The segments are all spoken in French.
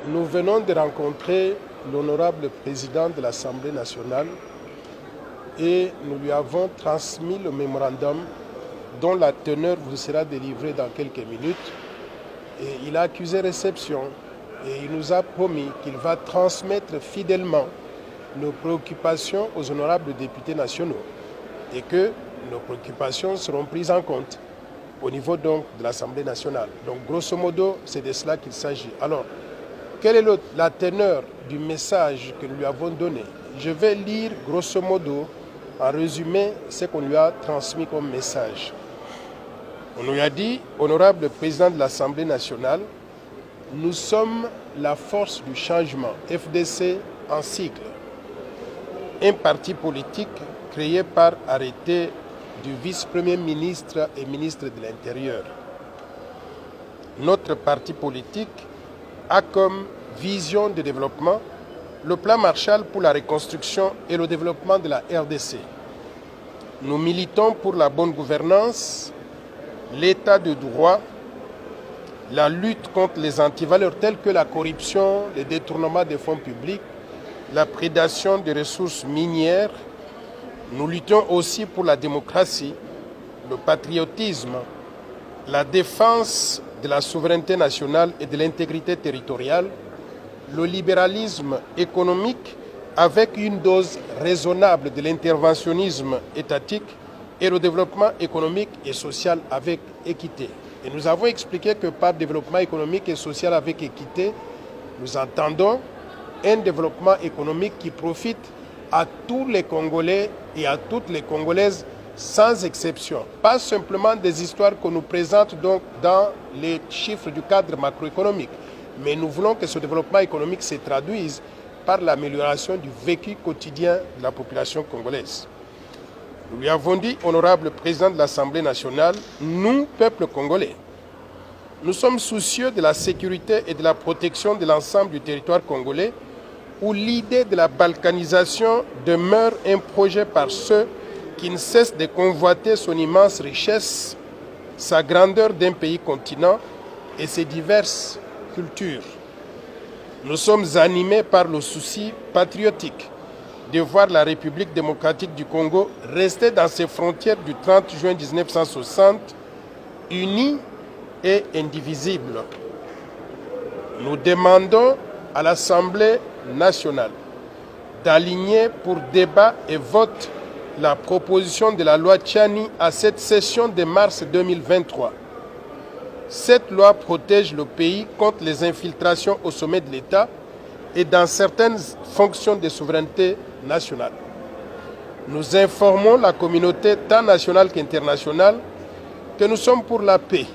Nous venons de rencontrer l'honorable président de l'Assemblée nationale et nous lui avons transmis le mémorandum dont la teneur vous sera délivrée dans quelques minutes. Et il a accusé réception et il nous a promis qu'il va transmettre fidèlement nos préoccupations aux honorables députés nationaux et que nos préoccupations seront prises en compte au niveau donc de l'Assemblée nationale. Donc grosso modo, c'est de cela qu'il s'agit. Alors, quelle est la teneur du message que nous lui avons donné? Je vais lire grosso modo, en résumé, ce qu'on lui a transmis comme message. On lui a dit, honorable président de l'Assemblée nationale, nous sommes la force du changement, FDC en sigle, un parti politique créé par arrêté du vice-premier ministre et ministre de l'Intérieur. Notre parti politique a comme vision de développement le plan Marshall pour la reconstruction et le développement de la RDC. Nous militons pour la bonne gouvernance, l'état de droit, la lutte contre les antivaleurs telles que la corruption, le détournement des fonds publics, la prédation des ressources minières. Nous luttons aussi pour la démocratie, le patriotisme, la défense de la souveraineté nationale et de l'intégrité territoriale, le libéralisme économique avec une dose raisonnable de l'interventionnisme étatique et le développement économique et social avec équité. Et nous avons expliqué que par développement économique et social avec équité, nous entendons un développement économique qui profite à tous les Congolais et à toutes les Congolaises sans exception. Pas simplement des histoires qu'on nous présente donc dans les chiffres du cadre macroéconomique, mais nous voulons que ce développement économique se traduise par l'amélioration du vécu quotidien de la population congolaise. Nous lui avons dit, honorable président de l'Assemblée nationale, nous, peuple congolais, nous sommes soucieux de la sécurité et de la protection de l'ensemble du territoire congolais où l'idée de la balkanisation demeure un projet par ceux qui ne cessent de convoiter son immense richesse, sa grandeur d'un pays-continent et ses diverses cultures. Nous sommes animés par le souci patriotique de voir la République démocratique du Congo rester dans ses frontières du 30 juin 1960, unie et indivisible. Nous demandons à l'Assemblée nationale d'aligner pour débat et vote la proposition de la loi Tchani à cette session de mars 2023. Cette loi protège le pays contre les infiltrations au sommet de l'État et dans certaines fonctions de souveraineté nationale. Nous informons la communauté tant nationale qu'internationale que nous sommes pour la paix,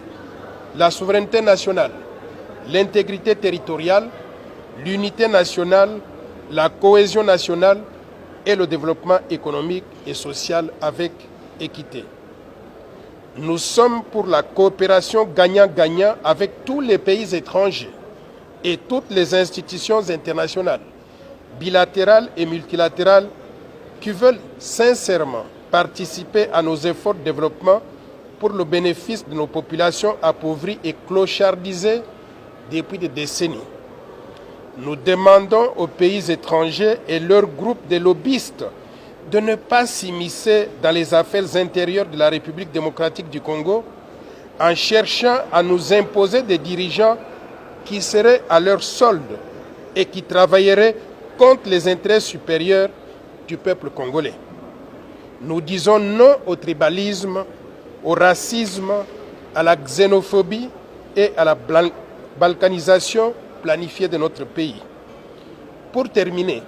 la souveraineté nationale, l'intégrité territoriale, l'unité nationale, la cohésion nationale et le développement économique et social avec équité. Nous sommes pour la coopération gagnant-gagnant avec tous les pays étrangers et toutes les institutions internationales, bilatérales et multilatérales, qui veulent sincèrement participer à nos efforts de développement pour le bénéfice de nos populations appauvries et clochardisées depuis des décennies. Nous demandons aux pays étrangers et leurs groupes de lobbyistes de ne pas s'immiscer dans les affaires intérieures de la République démocratique du Congo en cherchant à nous imposer des dirigeants qui seraient à leur solde et qui travailleraient contre les intérêts supérieurs du peuple congolais. Nous disons non au tribalisme, au racisme, à la xénophobie et à la balkanisation planifiée de notre pays. Pour terminer,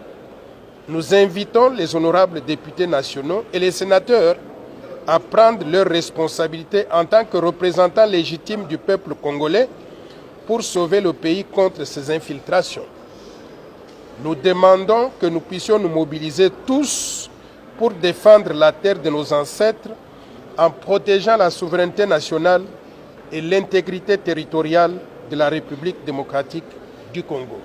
nous invitons les honorables députés nationaux et les sénateurs à prendre leurs responsabilités en tant que représentants légitimes du peuple congolais pour sauver le pays contre ces infiltrations. Nous demandons que nous puissions nous mobiliser tous pour défendre la terre de nos ancêtres en protégeant la souveraineté nationale et l'intégrité territoriale de la République démocratique du Congo.